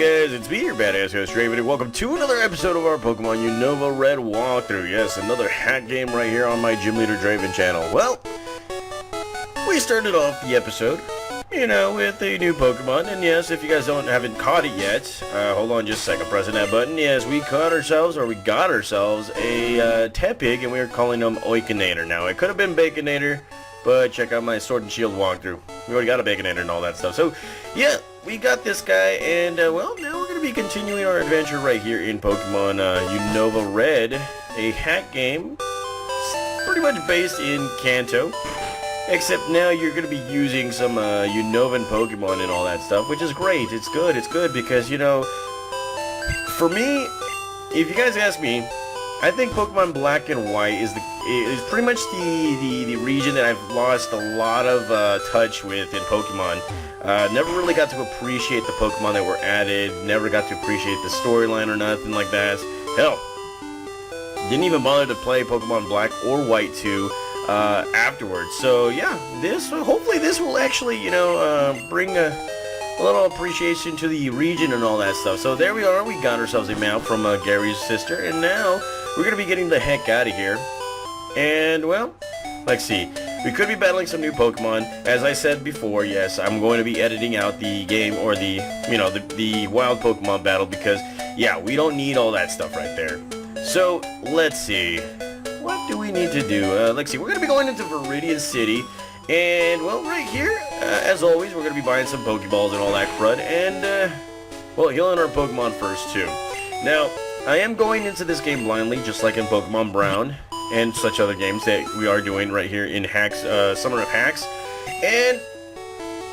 guys? It's me, your badass host Draven, and welcome to another episode of our Pokemon Unova Red walkthrough. Yes, another hack game right here on my Gym Leader Draven channel. Well, we started off the episode, with a new Pokemon, and yes, if you guys haven't caught it yet, hold on just a second, pressing that button. Yes, we got ourselves a Tepig, and we were calling him Oikinator. Now, it could have been Baconator, but check out my Sword and Shield walkthrough. We already got a Baconator and all that stuff. So, yeah, we got this guy, and, well, now we're going to be continuing our adventure right here in Pokemon Unova Red, a hack game, pretty much based in Kanto, except now you're going to be using some Unovan Pokemon and all that stuff, which is great. It's good, because, for me, if you guys ask me, I think Pokemon Black and White is pretty much the region that I've lost a lot of touch with in Pokemon. Never really got to appreciate the Pokemon that were added, never got to appreciate the storyline or nothing like that. Hell, didn't even bother to play Pokemon Black or White 2 afterwards. So yeah, hopefully this will actually, bring a little appreciation to the region and all that stuff. So there we are, we got ourselves a mount from Gary's sister, and now we're going to be getting the heck out of here. And, well, let's see. We could be battling some new Pokemon. As I said before, yes, I'm going to be editing out the game, or the wild Pokemon battle, because, yeah, we don't need all that stuff right there. So, let's see. What do we need to do? Let's see. We're going to be going into Viridian City. And, well, right here, as always, we're going to be buying some Pokeballs and all that crud. And, well, healing our Pokemon first, too. Now, I am going into this game blindly, just like in Pokemon Brown and such other games that we are doing right here in Hacks, Summer of Hacks. And,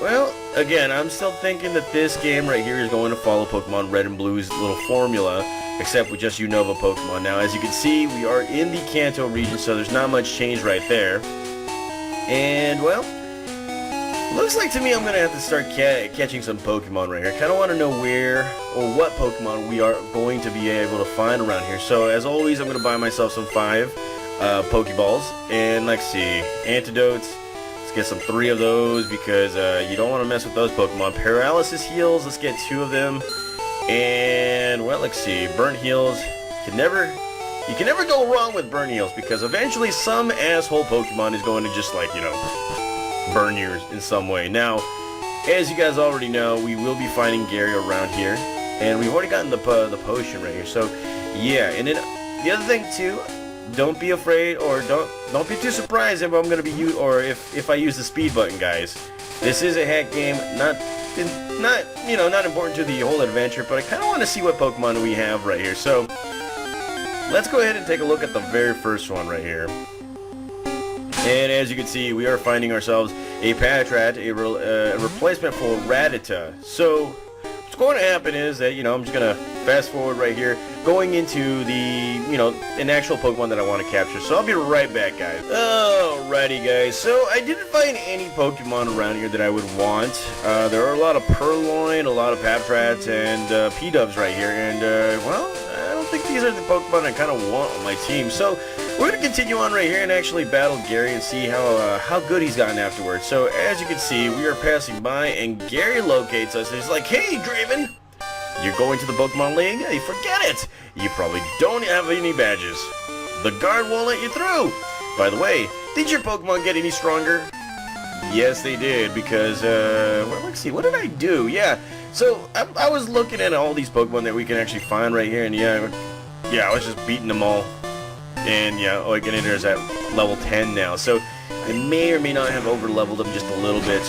well, again, I'm still thinking that this game right here is going to follow Pokemon Red and Blue's little formula, except with just Unova Pokemon. Now, as you can see, we are in the Kanto region, so there's not much change right there. And, well, looks like to me I'm going to have to start catching some Pokemon right here. I kind of want to know where or what Pokemon we are going to be able to find around here. So, as always, I'm going to buy myself some 5 Pokeballs. And, let's see, antidotes. Let's get some 3 of those, because you don't want to mess with those Pokemon. Paralysis heals, let's get 2 of them. And, well, let's see, burnt heals. You can never go wrong with burn heals, because eventually some asshole Pokemon is going to just, like, burn you in some way. Now, as you guys already know, we will be finding Gary around here, and we've already gotten the potion right here. So, yeah, and then the other thing too, don't be afraid, or don't be too surprised if I'm going to be if I use the speed button, guys. This is a hack game, not important to the whole adventure, but I kind of want to see what Pokemon we have right here. So, let's go ahead and take a look at the very first one right here. And as you can see, we are finding ourselves a Patrat, a replacement for Rattata. So, what's going to happen is that, I'm just going to fast forward right here, going into an actual Pokemon that I want to capture. So, I'll be right back, guys. Alrighty, guys. So, I didn't find any Pokemon around here that I would want. There are a lot of Purloin, a lot of Patrats, and P-Dubs right here. And, well, I don't think these are the Pokemon I kind of want on my team. So, we're going to continue on right here and actually battle Gary and see how good he's gotten afterwards. So, as you can see, we are passing by, and Gary locates us, and he's like, "Hey, Draven, you're going to the Pokemon League? Hey, forget it! You probably don't have any badges. The guard won't let you through. By the way, did your Pokemon get any stronger?" Yes, they did, because, well, let's see, what did I do? Yeah, so, I was looking at all these Pokemon that we can actually find right here, and yeah, I was just beating them all. And yeah, Oikinator is at level 10 now, so I may or may not have over-leveled him just a little bit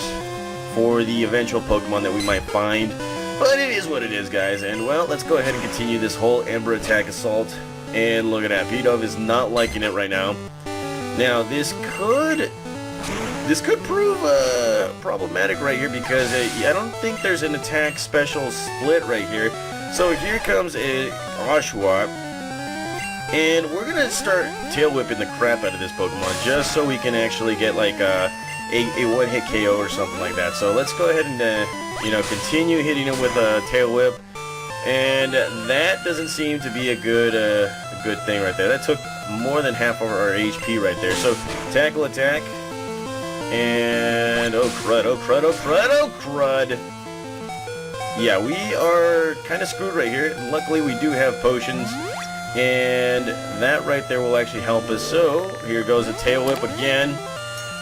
for the eventual Pokemon that we might find. But it is what it is, guys, and well, let's go ahead and continue this whole Ember Attack Assault. And look at that, P-Dove is not liking it right now. Now, this could prove problematic right here, because I don't think there's an attack special split right here. So here comes a Oshawott. And we're going to start tail whipping the crap out of this Pokemon, just so we can actually get like a one-hit KO or something like that. So let's go ahead and, continue hitting him with a tail whip. And that doesn't seem to be a good thing right there. That took more than half of our HP right there. So tackle attack. And oh crud, oh crud, oh crud, oh crud. yeah, we are kind of screwed right here. Luckily, we do have potions, and that right there will actually help us. So, here goes a tail whip again.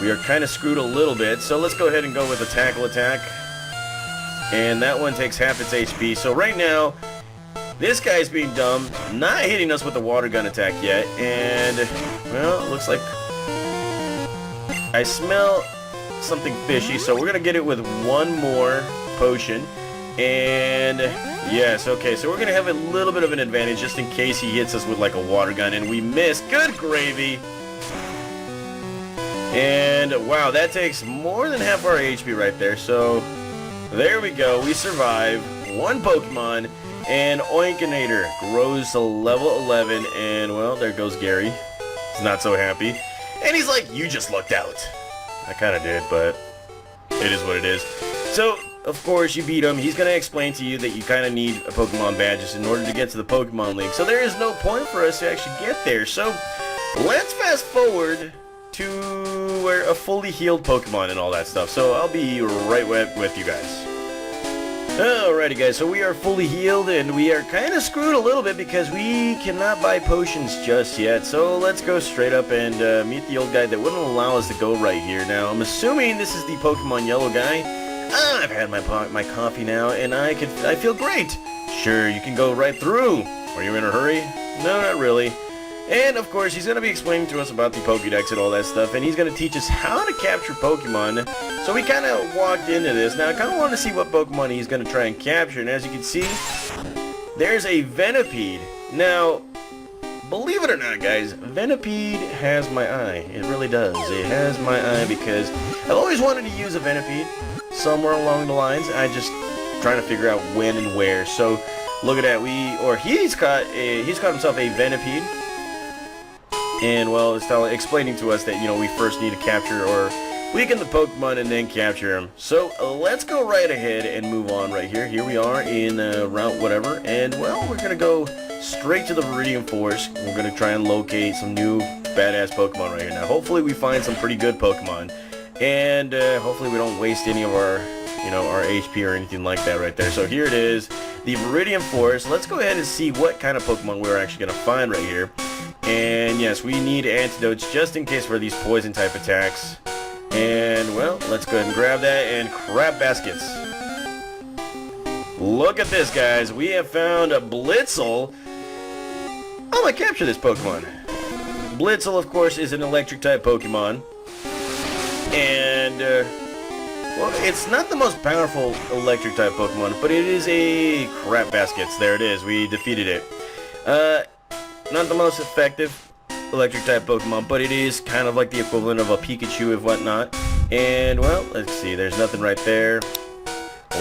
We are kind of screwed a little bit, so let's go ahead and go with a tackle attack. And that one takes half its HP. So right now, this guy's being dumb, not hitting us with the water gun attack yet. And, well, it looks like I smell something fishy, so we're going to get it with one more potion. And, yes, okay, so we're going to have a little bit of an advantage just in case he hits us with like a water gun. And we miss. Good gravy. And, wow, that takes more than half our HP right there. So, there we go. We survive. One Pokemon. And Oinkinator grows to level 11. And, well, there goes Gary. He's not so happy. And he's like, you just lucked out. I kind of did, but it is what it is. So, of course, you beat him. He's going to explain to you that you kind of need a Pokemon badges in order to get to the Pokemon League. So, there is no point for us to actually get there. So, let's fast forward to where a fully healed Pokemon and all that stuff. So I'll be right with you guys. Alrighty guys, so we are fully healed and we are kind of screwed a little bit because we cannot buy potions just yet. So let's go straight up and meet the old guy that wouldn't allow us to go right here. Now I'm assuming this is the Pokemon Yellow guy. I've had my coffee now and I feel great. Sure, you can go right through. Are you in a hurry? No, not really. And, of course, he's going to be explaining to us about the Pokédex and all that stuff, and he's going to teach us how to capture Pokemon. So we kind of walked into this. Now, I kind of want to see what Pokemon he's going to try and capture, and as you can see, there's a Venipede. Now, believe it or not, guys, Venipede has my eye. It really does. It has my eye because I've always wanted to use a Venipede somewhere along the lines. I just trying to figure out when and where. So, look at that. He's caught himself a Venipede. And, well, it's explaining to us that, you know, we first need to capture or weaken the Pokemon and then capture them. So, let's go right ahead and move on right here. Here we are in Route whatever. And, well, we're going to go straight to the Viridian Forest. We're going to try and locate some new badass Pokemon right here. Now, hopefully we find some pretty good Pokemon. And, hopefully we don't waste any of our, you know, our HP or anything like that right there. So, here it is, the Viridian Forest. Let's go ahead and see what kind of Pokemon we're actually going to find right here. And yes, we need antidotes just in case for these poison type attacks. And well, let's go ahead and grab that and crab baskets. Look at this, guys. We have found a Blitzel. I'm gonna capture this Pokemon. Blitzel, of course, is an electric type Pokemon. And well, it's not the most powerful electric type Pokemon, but it is a crab baskets. There it is. We defeated it. Not the most effective electric type Pokemon, but it is kind of like the equivalent of a Pikachu and whatnot. And, well, let's see. There's nothing right there.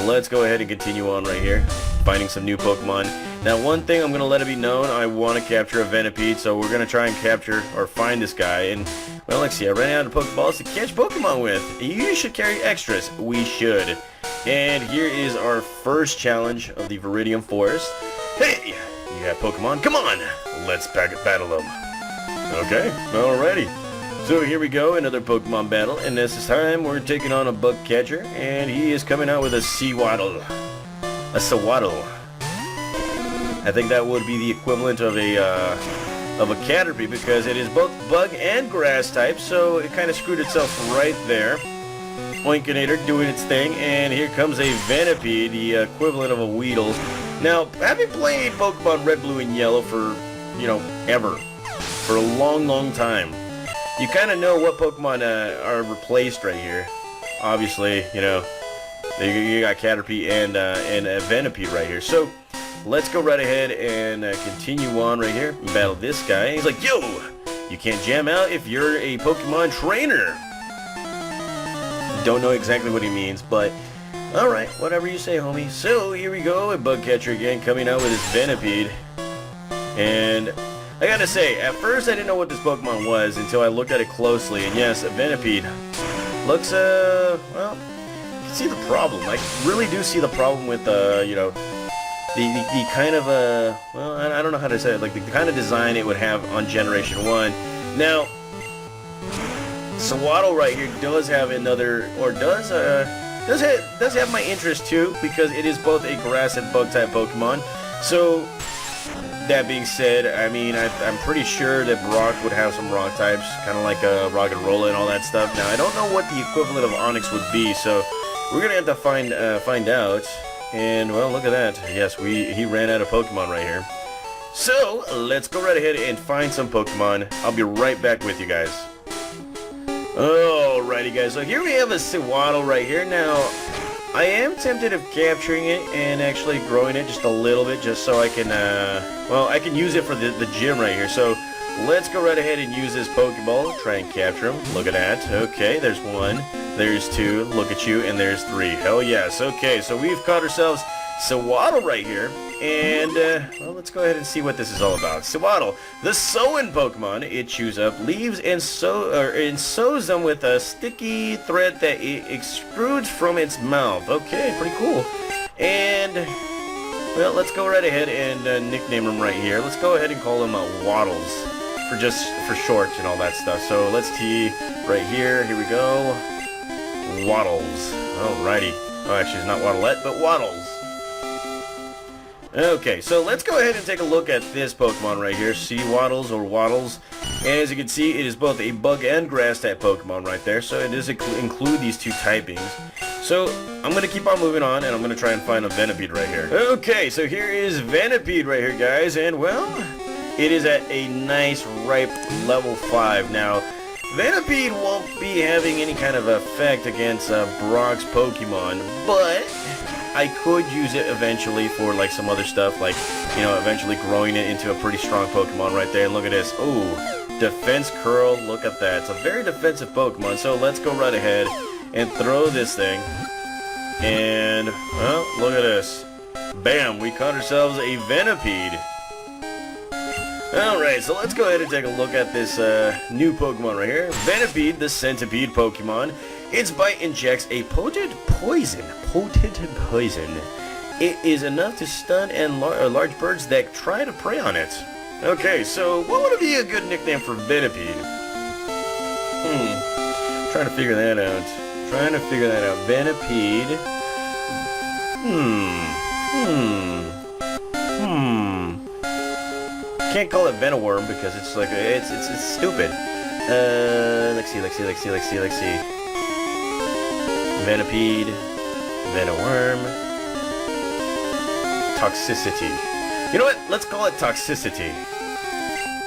Let's go ahead and continue on right here, finding some new Pokemon. Now, one thing I'm going to let it be known, I want to capture a Venipede, so we're going to try and capture or find this guy. And, well, let's see. I ran out of Pokeballs to catch Pokemon with. You should carry extras. We should. And here is our first challenge of the Viridian Forest. Hey! You have Pokemon? Come on! Let's battle them. Okay, alrighty. So here we go, another Pokemon battle, and this time we're taking on a bug catcher, and he is coming out with a Sewaddle. A Sewaddle. I think that would be the equivalent of a Caterpie because it is both bug and grass type, so it kind of screwed itself right there. Oinkinator doing its thing, and here comes a Venipede, the equivalent of a Weedle. Now, having played Pokemon Red, Blue, and Yellow for, you know, ever, for a long, long time, you kind of know what Pokemon are replaced right here. Obviously, you know, you got Caterpie and a Venipede right here. So, let's go right ahead and continue on right here and battle this guy. He's like, yo, you can't jam out if you're a Pokemon trainer. Don't know exactly what he means, but alright, whatever you say, homie. So, here we go, a bug catcher again coming out with his Venipede. And I gotta say, at first I didn't know what this Pokemon was until I looked at it closely. And yes, a Venipede looks, well, you can see the problem. I really do see the problem with, you know, the kind of, well, I don't know how to say it, like the kind of design it would have on Generation 1. Now, Sewaddle right here does have another, or does does have my interest too, because it is both a grass and bug type Pokemon. So that being said, I mean, I'm pretty sure that Brock would have some rock types, kind of like Rock and Rolla and all that stuff. Now I don't know what the equivalent of Onix would be, so we're gonna have to find out. And well, look at that. Yes, he ran out of Pokemon right here. So let's go right ahead and find some Pokemon. I'll be right back with you guys. Alrighty guys, so here we have a Sewaddle right here. Now, I am tempted of capturing it and actually growing it just a little bit, just so I can, well, I can use it for the gym right here. So let's go right ahead and use this Pokeball, try and capture him. Look at that. Okay, there's 1, there's 2, look at you, and there's 3. Hell yes. Okay, so we've caught ourselves Sewaddle right here, and well, let's go ahead and see what this is all about. Sewaddle, the sewing Pokemon. It chews up leaves and sews them with a sticky thread that it extrudes from its mouth. Okay, pretty cool. And well, let's go right ahead and nickname him right here. Let's go ahead and call him Waddles for short and all that stuff. So let's T right here. Here we go. Waddles. Alrighty. Oh, actually, it's not Waddlette, but Waddles. Okay, so let's go ahead and take a look at this Pokemon right here, Sewaddles or Waddles. And as you can see, it is both a bug and grass type Pokemon right there, so it does include these 2 typings. So I'm going to keep on moving on, and I'm going to try and find a Venipede right here. Okay, so here is Venipede right here, guys, and well, it is at a nice ripe level 5. Now, Venipede won't be having any kind of effect against Brock's Pokemon, but I could use it eventually for like some other stuff, like, you know, eventually growing it into a pretty strong Pokemon right there. And look at this. Ooh, Defense Curl. Look at that. It's a very defensive Pokemon. So let's go right ahead and throw this thing. And, well, look at this. Bam, we caught ourselves a Venipede. Alright, so let's go ahead and take a look at this new Pokemon right here. Venipede, the Centipede Pokemon. Its bite injects a potent poison. It is enough to stun and large birds that try to prey on it. Okay, so what would be a good nickname for Venipede? Trying to figure that out. Venipede. Can't call it Venoworm because it's like it's stupid. Let's see. Venipede, Venoworm, Toxicity. You know what? Let's call it Toxicity.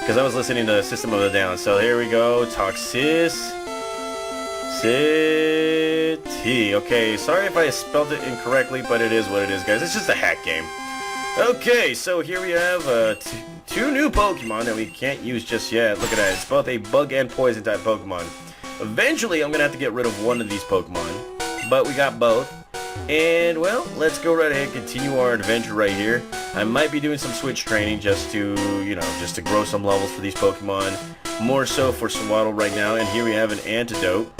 Because I was listening to System of a Down. So here we go. Toxicity. Okay, sorry if I spelled it incorrectly, but it is what it is, guys. It's just a hack game. Okay, so here we have 2 new Pokemon that we can't use just yet. Look at that. It's both a bug and poison type Pokemon. Eventually, I'm going to have to get rid of one of these Pokemon. But we got both. And, well, let's go right ahead and continue our adventure right here. I might be doing some switch training just to, you know, just to grow some levels for these Pokemon. More so for Sewaddle right now. And here we have an antidote.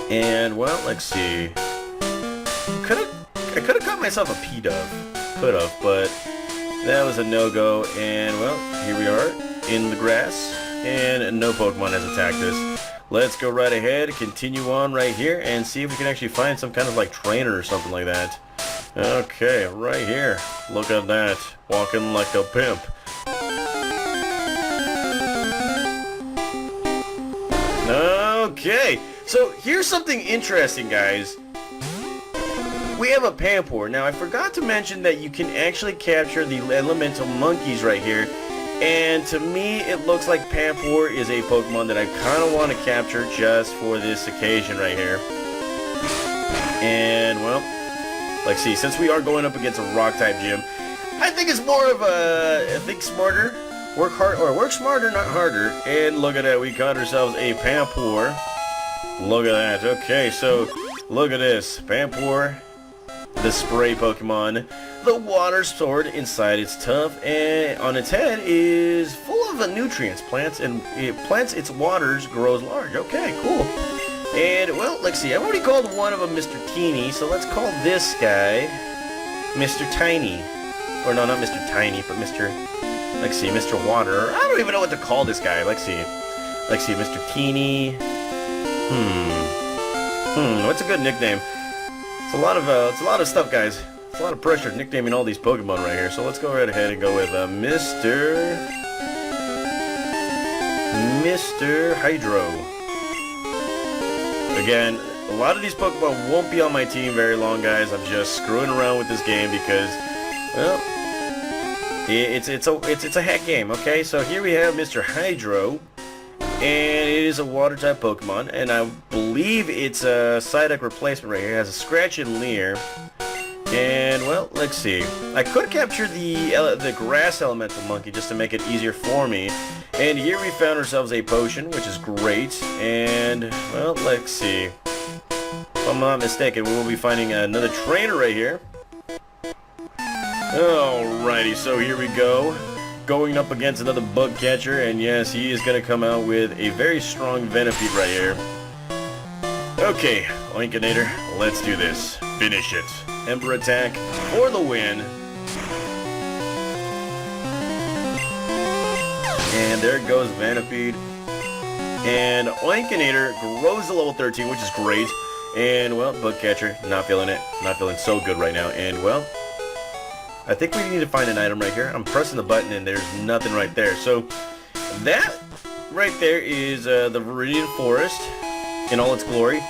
And, well, let's see. I could have caught myself a P-Dove. Could have, but that was a no-go. And, well, here we are in the grass. And no Pokemon has attacked us. Let's go right ahead, continue on right here, and see if we can actually find some kind of like trainer or something like that. Okay, right here. Look at that. Walking like a pimp. Okay, so here's something interesting, guys. We have a Pampor. Now, I forgot to mention that you can actually capture the elemental monkeys right here. And to me, it looks like Pampor is a Pokemon that I kind of want to capture just for this occasion right here. And, well, let's see. Since we are going up against a Rock-type gym, I think it's more of a think smarter, work hard, or work smarter, not harder. And look at that. We caught ourselves a Pampor. Look at that. Okay, so look at this. Pampor, the spray Pokemon. The water stored inside its tub and on its head is full of nutrients. Plants its waters, grows large. Okay, cool. And, well, let's see. I've already called one of them Mr. Teeny, so let's call this guy Mr. Tiny. Or no, not Mr. Tiny, but Mr. Let's see, Mr. Water. I don't even know what to call this guy. Let's see, Mr. Teeny. What's a good nickname? It's a lot of stuff, guys. It's a lot of pressure nicknaming all these Pokemon right here. So let's go right ahead and go with Mr. Hydro. Again, a lot of these Pokemon won't be on my team very long, guys. I'm just screwing around with this game because, well, it's a hack game. Okay, so here we have Mr. Hydro. And it is a water-type Pokemon, and I believe it's a Psyduck replacement right here. It has a Scratch and Leer. And, well, let's see. I could capture the Grass Elemental Monkey just to make it easier for me. And here we found ourselves a potion, which is great. And, well, let's see. If I'm not mistaken, we will be finding another trainer right here. Alrighty, so here we go. Going up against another bug catcher, and yes, he is going to come out with a very strong Venipede right here. Okay, Oinkinator, let's do this. Finish it. Ember attack for the win. And there goes Venipede. And Oinkinator grows to level 13, which is great. And, well, bug catcher, not feeling it. Not feeling so good right now. And, well, I think we need to find an item right here. I'm pressing the button and there's nothing right there. So that right there is the Viridian Forest in all its glory.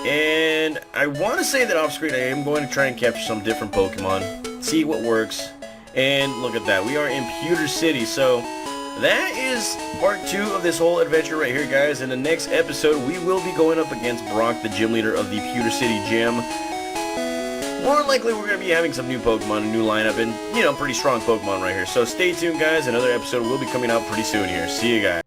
And I want to say that off screen I am going to try and capture some different Pokemon, see what works. And look at that, we are in Pewter City. So that is part 2 of this whole adventure right here, guys. In the next episode we will be going up against Brock, the gym leader of the Pewter City Gym. More likely we're going to be having some new Pokemon, a new lineup, and, you know, pretty strong Pokemon right here. So stay tuned, guys. Another episode will be coming out pretty soon here. See you guys.